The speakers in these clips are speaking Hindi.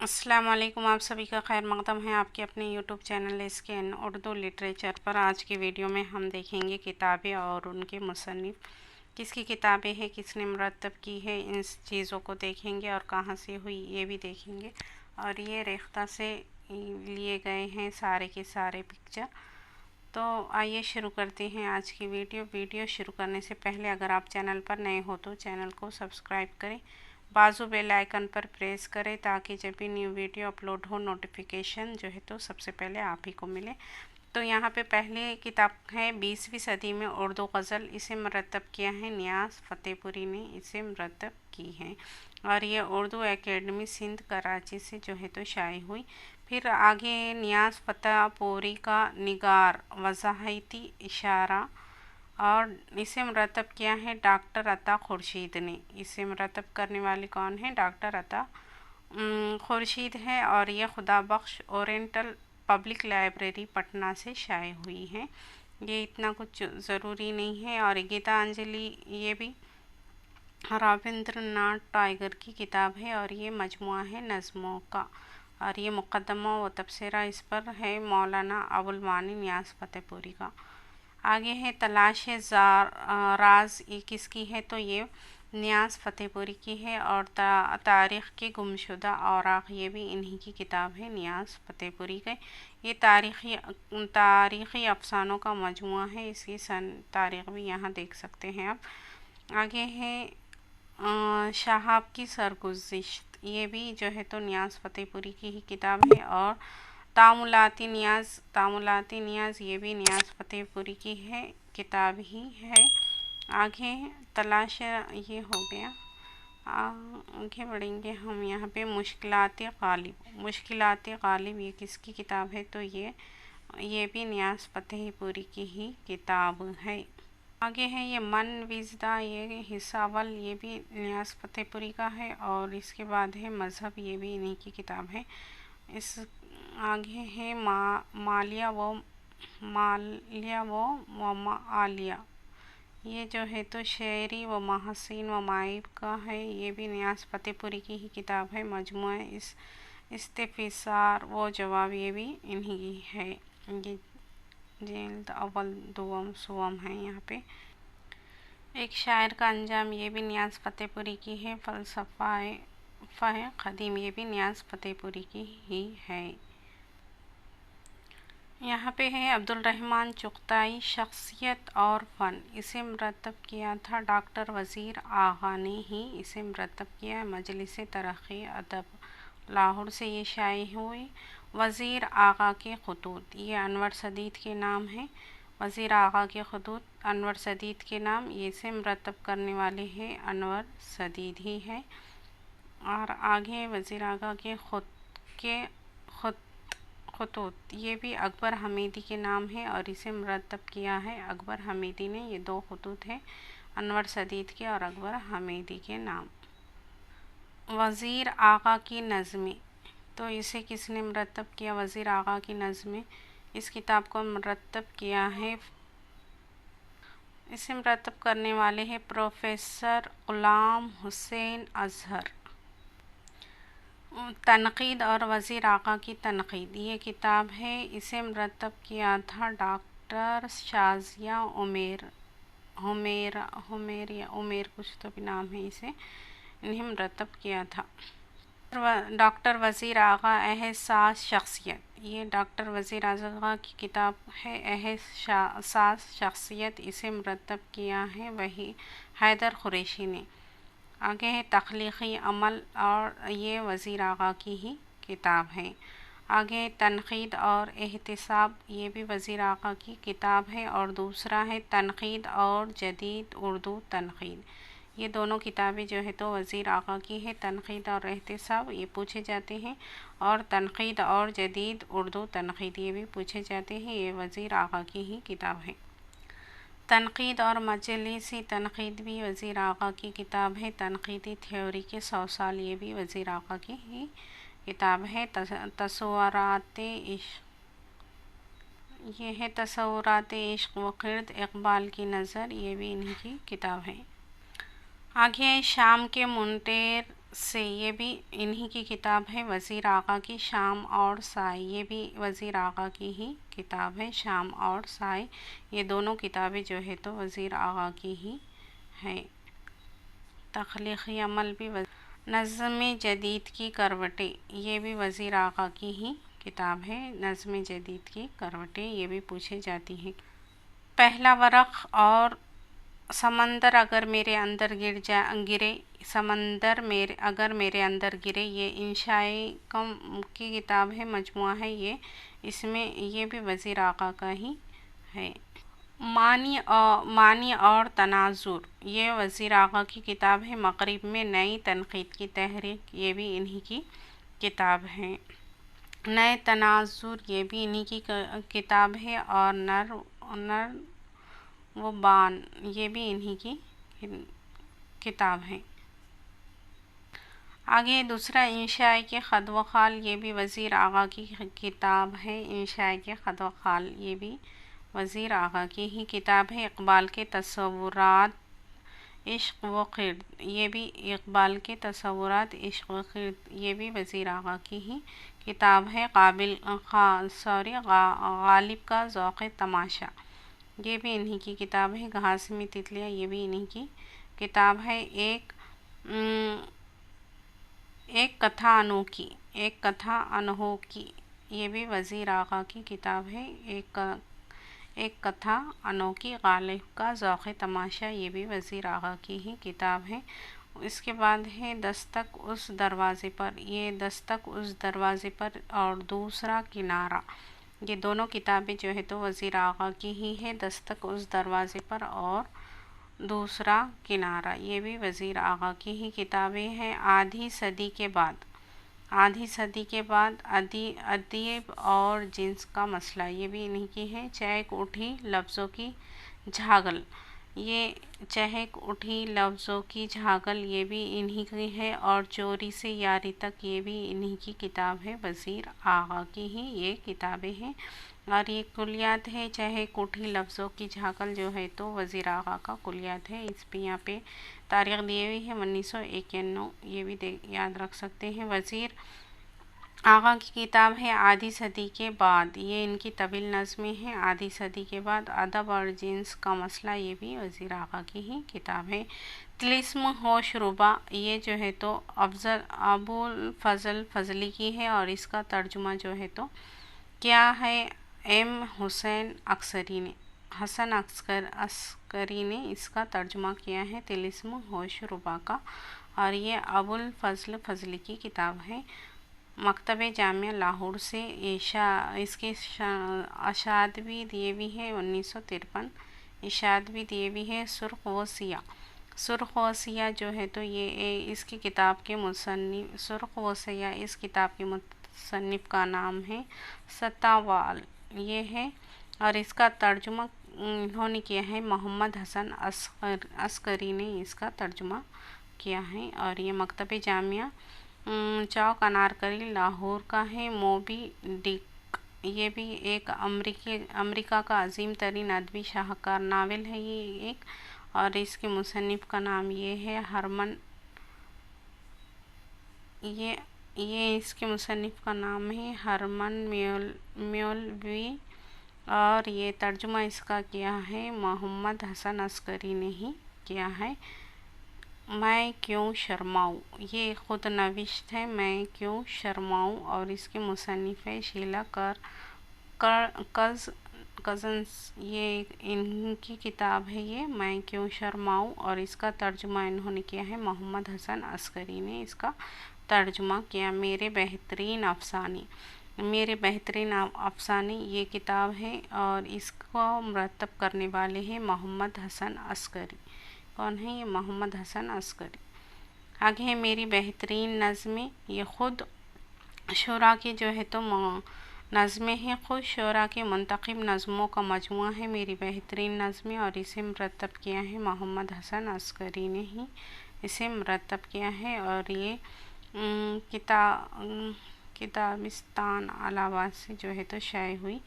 अस्सलाम वालेकुम। आप सभी का खैर मक़दम है आपके अपने यूट्यूब चैनल एसकेएन उर्दू लिटरेचर पर। आज की वीडियो में हम देखेंगे किताबें और उनके मुसन्निफ़, किसकी किताबें हैं, किसने मुरतब की है, इन चीज़ों को देखेंगे और कहाँ से हुई ये भी देखेंगे। और ये रेख्ता से लिए गए हैं सारे के सारे पिक्चर। तो आइए शुरू करते हैं आज की वीडियो शुरू करने से पहले अगर आप चैनल पर नए हो तो चैनल को सब्सक्राइब करें, बाजू बेल आइकन पर प्रेस करें ताकि जब भी न्यू वीडियो अपलोड हो नोटिफिकेशन जो है तो सबसे पहले आप ही को मिले। तो यहाँ पे पहले किताब है 20वीं सदी में उर्दू गज़ल। इसे मुरतब किया है नियाज़ फ़तेहपुरी ने, इसे मुरतब की है और ये उर्दू एकेडमी सिंध कराची से जो है तो शाये हुई। फिर आगे नियाज़ फ़तेहपुरी का निगार वज़ाहती इशारा, और इसे मुरतब किया है डॉक्टर अता खुर्शीद ने। इसे मुरतब करने वाले कौन है? डॉक्टर अता खुर्शीद है और ये खुदा बख्श ओरिएंटल पब्लिक लाइब्रेरी पटना से शाये हुई है। ये इतना कुछ ज़रूरी नहीं है। और गीतांजलि ये भी रविंद्रनाथ टैगोर की किताब है और ये मजमुआ है नज़्मों का। और ये मुक़द्दमा व तबसरा इस पर है मौलाना अबुल मानी नियाज़ फ़तेहपुरी का। आगे है तलाश राज, ये किसकी है? तो ये नियाज़ फ़तेहपुरी की है। और तारीख़ के गुमशुदा औराक़, ये भी इन्हीं की किताब है नियाज़ फ़तेहपुरी के। ये तारीख़ी अफ़सानों का मजमुआ है। इसकी तारीख़ भी यहाँ देख सकते हैं आप। आगे है शहाब की सरगुज़िश्त, ये भी जो है तो नियाज़ फ़तेहपुरी की ही किताब है। और तामुलाती नियाज़ ये भी नियाज़ फ़तेहपुरी की है किताब ही है। आगे तलाश, ये हो गया। आगे बढ़ेंगे हम यहाँ पे मुश्किलात गालिब, ये किसकी किताब है? तो ये भी नियाज़ फ़तेहपुरी की ही किताब है। आगे है ये मन विज़दा, ये हिसावल, ये भी नियाज़ फ़तेहपुरी का है। और इसके बाद है मज़हब, ये भी इन्हीं की किताब है। इस आगे है मालिया व मालिया, ये जो है तो शेरी व महसीन व माइब का है। ये भी नियाज़ फ़तेहपुरी की ही किताब है। मजमुआ इस्तिफ़सार व जवाब, ये भी इन्हीं की है। ये जिल्द अव्वल दुवम सुवम है। यहाँ पे एक शायर का अंजाम, ये भी नियाज़ फ़तेहपुरी की है। फ़लसफ़ा क़दीम, ये भी नियाज़ फ़तेहपुरी की ही है। यहाँ पे है अब्दुल रहमान चुग़ताई, शख्सियत और फ़न, इसे मुरतब किया था डॉक्टर वज़ीर आगा ने ही इसे मुरतब किया है। मजलिस तरक़्क़ी अदब लाहौर से ये शाये हुई। वज़ीर आगा के ख़ुतूत, ये अनवर सदीद के नाम है। वज़ीर आगा के ख़ुतूत अनवर सदीद के नाम, ये इसे मुरतब करने वाले हैं अनवर सदीद ही है। और आगे वज़ीर आगा के ख़ुतूत, ये भी अकबर हमीदी के नाम है और इसे मुरतब किया है अकबर हमीदी ने। ये दो ख़ुतूत हैं अनवर सदीद के और अकबर हमीदी के नाम। वज़ीर आगा की नज़में, तो इसे किसने मुरतब किया? वज़ीर आगा की नज़में, इस किताब को मुरतब किया है, इसे मुरतब करने वाले हैं प्रोफेसर ग़ुलाम हुसैन अज़हर। तनक़ीद और वज़ीर आगा की तनक़ीद, ये किताब है, इसे मुरतब किया था डॉक्टर शाज़िया उमेर कुछ तो भी नाम है, इसे इन्हें मुरतब किया था। डॉक्टर वज़ीर आगा एहसास शख्सियत, ये डॉक्टर वज़ीर आगा की किताब है एहसास शख्सियत, इसे मुरतब किया है वही हैदर क़ुरैशी ने। आगे है तख्लीक़ी अमल, और ये वज़ीर आगा की ही किताब है। आगे तनक़ीद और एहतिसाब, ये भी वज़ीर आगा की किताब है। और दूसरा है तनक़ीद और जदीद उर्दू तनक़ीद, ये दोनों किताबें जो है तो वज़ीर आगा की है। तनक़ीद और एहतिसाब ये पूछे जाते हैं, और तनक़ीद और जदीद उर्दू तनक़ीद ये भी पूछे जाते हैं। ये वज़ीर आगा की ही किताब है। तनक़ीद और मजलिसी तनक़ीद भी वज़ीर आगा की किताब है। तनक़ीदी थ्योरी के 100 साल, ये भी वज़ीर आगा की ही किताब है। तसव्वुरात इश्क़, ये है तसव्वुरात इश्क़ व गिर्द इक़बाल की नज़र, ये भी इन्हीं की किताब है। आगे शाम के मुंटेर से, ये भी इन्हीं की किताब है। वज़ीर आगा की शाम और साय, ये भी वज़ीर आगा की ही किताब है। शाम और साय, ये दोनों किताबें जो है तो वज़ीर आगा की ही हैं। तख्लीक़ी अमल भी नज़्म जदीद की करवटें, ये भी वज़ीर आगा की ही किताब है। नज़्म जदीद की करवटें, ये भी पूछे जाती हैं। पहला वरक़ और समंदर अगर मेरे अंदर गिरे, समंदर मेरे अगर मेरे अंदर गिरे, ये इंशाए कम की किताब है, मजमुआ है ये। इसमें ये भी वज़ीर आगा का ही है। मानी और तनाजुर, ये वज़ीर आगा की किताब है। मग़रिब में नई तनक़ीद की तहरीक, ये भी इन्हीं की किताब है। नए तनाजुर, ये भी इन्हीं की किताब है। और नर वो बान, ये भी इन्हीं की किताब है। आगे दूसरा इंशाए के ख़त व ख़ाल, ये भी वज़ीर आगा की किताब है। इंशाए के ख़त व ख़ाल, ये भी वज़ीर आगा की ही किताब है। इक़बाल के तसव्वुरात इश्क़ व क़िर्द, ये भी इक़बाल के तसव्वुरात इश्क़ व क़िर्द, ये भी वज़ीर आगा की ही किताब है। गालिब का ज़ौक़ तमाशा, ये भी इन्हीं की किताब है। घास में तितलियाँ, ये भी इन्हीं की किताब है। एक कथा अनोखी, ये भी वज़ीर आगा की किताब है। एक कथा अनोखी, गालिब का ज़ौक़ तमाशा, ये भी वज़ीर आगा की ही किताब है। इसके बाद है दस्तक उस दरवाज़े पर, ये दस्तक उस दरवाज़े पर और दूसरा किनारा, ये दोनों किताबें जो है तो वज़ीर आगा की ही है। दस्तक उस दरवाज़े पर और दूसरा किनारा, ये भी वज़ीर आगा की ही किताबें हैं। आधी सदी के बाद अदीब और जिन्स का मसला, ये भी इन्हीं की है। चहक उठी लफ्ज़ों की झागल, ये चहक उठी लफ्ज़ों की झागल, ये भी इन्हीं की है। और चोरी से यारी तक, ये भी इन्हीं की किताब है। वज़ीर आगा की ही ये किताबें हैं। और ये कुलियात है। चहक उठी लफ्ज़ों की झागल जो है तो वज़ीर आगा का कुलियात है। इस पे यहाँ पे तारीख़ दी हुई है 1991, ये भी याद रख सकते हैं। वज़ीर आगा की किताब है आधी सदी के बाद, ये इनकी तवील नज़्में हैं। आधी सदी के बाद, अदब और जिन्स का मसला, ये भी वज़ीर आगा की ही किताब है। तिलिस्म होश रुबा, ये जो है तो अबुल फ़ज़ल फ़ज़ली की है। और इसका तर्जुमा जो है तो क्या है, हसन अस्करी ने इसका तर्जुमा किया है, तिलिस्म होश रुबा का। और ये अबुल फ़ज़ल फ़ज़ली की किताब है। मकतबे जामिया लाहौर से इसके अशाद भी दिए भी है 1953, इशाद भी दिए भी है। सुर्ख़ व सिया जो है तो ये इसकी किताब के मुसन्निफ़, सुर्ख़ व सिया इस किताब के मुसन्निफ़ का नाम है सत्तावाल, ये है। और इसका तर्जुमा इन्होंने किया है, मोहम्मद हसन अस्करी ने इसका तर्जुमा किया है। और ये मकतबे जामिया चौक अनारकली लाहौर का है। मोबी डिक, ये भी एक अमेरिका का अजीम तरीन अदबी शाहकार नावल है ये एक। और इसके मुसन्निफ़ का नाम ये है हरमन, ये इसके मुसन्निफ़ का नाम है हरमन मौलवी। और ये तर्जुमा इसका किया है मोहम्मद हसन अस्करी ने ही किया है। मैं क्यों शर्माऊँ, ये ख़ुद नविश्त है, मैं क्यों शर्माऊँ। और इसके मुसन्निफ़ है शीला कज़न्स, ये इनकी किताब है ये मैं क्यों शर्माऊँ। और इसका तर्जुमा इन्होंने किया है मोहम्मद हसन अस्करी ने इसका तर्जुमा किया। मेरे बेहतरीन अफ़साने ये किताब है। और इसको मुरत्तब करने वाले हैं मोहम्मद हसन अस्करी। कौन है ये? मोहम्मद हसन अस्करी। आगे है मेरी बेहतरीन नज़में, ये ख़ुद शुरा के जो है तो नज़में हैं, ख़ुद शुरा के मुंतखब नज़मों का मजमुआ है मेरी बेहतरीन नज़में। और इसे मुरत्तब किया है मोहम्मद हसन अस्करी ने ही इसे मुरत्तब किया है। और ये किताबिस्तान इलाहाबाद से जो है तो शाये हुई।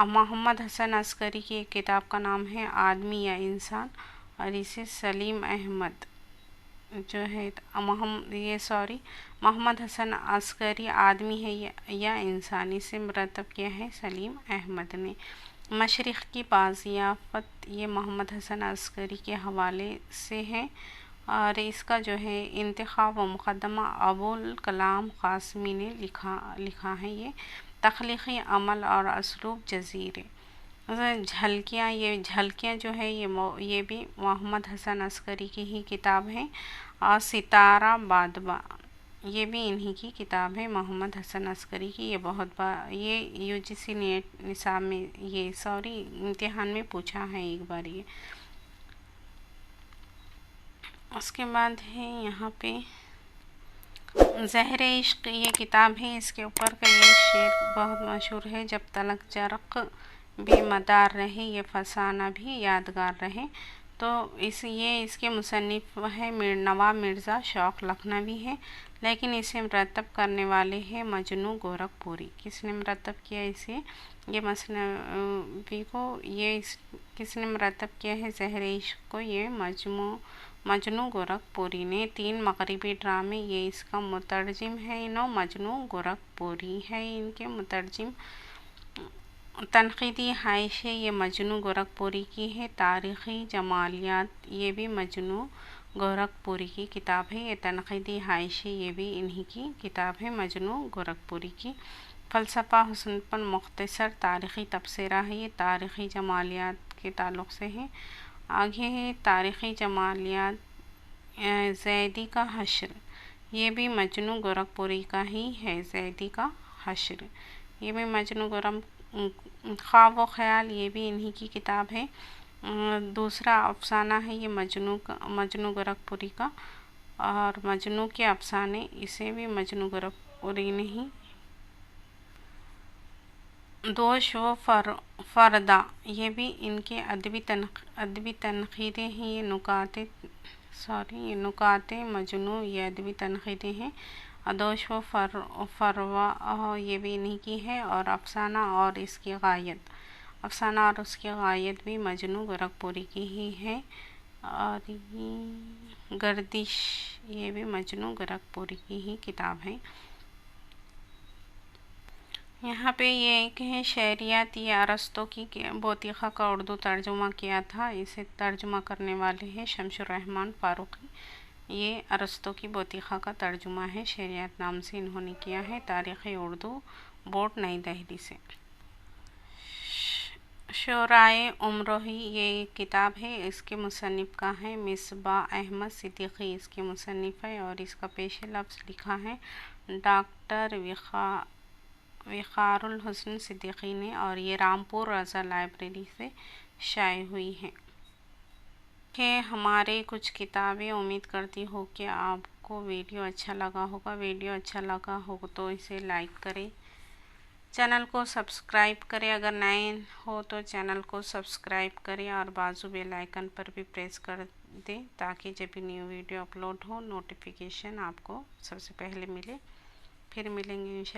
मोहम्मद हसन अस्करी की एक किताब का नाम है आदमी या इंसान। और इसे सलीम अहमद जो है मोहम्मद हसन अस्करी आदमी है या इंसान, इसे मरतब किया है सलीम अहमद ने। मशरिक़ की बाज़ियाफ़त ये मोहम्मद हसन अस्करी के हवाले से है और इसका जो है इंतखाब व मुक़दमा अबुल कलाम क़ासिमी ने लिखा है। ये तख्लीक़ी अमल और असलूब जज़ीरे झलकियाँ, ये झलकियाँ जो है ये भी मोहम्मद हसन अस्करी की ही किताब है। और सितारा बादबा ये भी इन्हीं की किताब है, मोहम्मद हसन अस्करी की। ये बहुत बार ये यूजीसी नेट निसाब में इम्तिहान में पूछा है एक बार ये। उसके बाद है यहाँ पे ज़हर इश्क ये किताब है। इसके ऊपर का ये शेर बहुत मशहूर है, जब तलक जरक़ बेमदार रहे ये फसाना भी यादगार रहे। तो इसके मुसन्निफ़ है नवाब मिर्ज़ा शौक़ लखनवी है, लेकिन इसे मरतब करने वाले हैं मजनू गोरखपुरी। किसने मरतब किया इसे, ये मसनवी को, किसने मरतब किया है ज़हर इश्क को, ये मजनू गोरखपुरी ने। 3 मग़रिबी ड्रामे ये इसका मुतरजिम है। मजनू गोरखपुरी है इनके मुतरजिम। तनक़ीदी हाइशे ये मजनू गोरखपुरी की है। तारीख़ी जमालियात ये भी मजनू गोरखपुरी की किताब है। ये तनक़ीदी हाइशे ये भी इन्हीं की किताब है, मजनू गोरखपुरी की। फ़लसफ़ा हुस्न पर मुख्तसर तारीख़ी तबसरा है, ये तारीख़ी जमालियात के ताल्लुक़ से है। आगे है तारीख़ी जमालियात ज़ैदी का हश्र, ये भी मजनू गोरखपुरी का ही है। ज़ैदी का हश्र ये भी मजनू ख्वाब व ख़याल ये भी इन्हीं की किताब है। दूसरा अफ़साना है ये मजनू गोरखपुरी का, और मजनू के अफ़साने इसे भी मजनू गोरखपुरी ने ही। दोष व फ़रदा ये भी इनके अदबी तनक़ीदें हैं। ये नुकाते मजनू ये अदबी तनक़ीदें हैं। दोष व फ़रवा ये भी इन्हीं की है। और अफ़साना और इसकी गायत, अफ़साना और उसकी गायत भी मजनू गोरखपुरी की ही है। और गर्दिश ये भी मजनू गोरखपुरी की ही किताब है। यहाँ पे ये एक है शहरियात, ये अरस्तू की बोतीक़ा का उर्दू तर्जुमा किया था। इसे तर्जुमा करने वाले हैं शमशुर रहमान फ़ारूक़ी। ये अरस्तू की बोतीक़ा का तर्जुमा है, शहरियात नाम से इन्होंने किया है। तारीख़ उर्दू बोर्ड नई दिल्ली से। शोराए उम्रोही ये किताब है, इसके मुसन्निफ़ का है मिसबाह अहमद सिद्दीक़ी, इसके मुसन्निफ़ है। और इसका पेश लफ्ज़ लिखा है डॉक्टर विक़ारुल हुस्न सिद्दीक़ी ने। और ये रामपुर रज़ा लाइब्रेरी से शाये हुई है। हमारे कुछ किताबें, उम्मीद करती हूँ कि आपको वीडियो अच्छा लगा होगा। वीडियो अच्छा लगा हो तो इसे लाइक करें, चैनल को सब्सक्राइब करें। अगर नए हो तो चैनल को सब्सक्राइब करें और बाजू बेल आइकन पर भी प्रेस कर दें, ताकि जब भी न्यू वीडियो अपलोड हो नोटिफिकेशन आपको सबसे पहले मिले। फिर मिलेंगे इंशाल्लाह।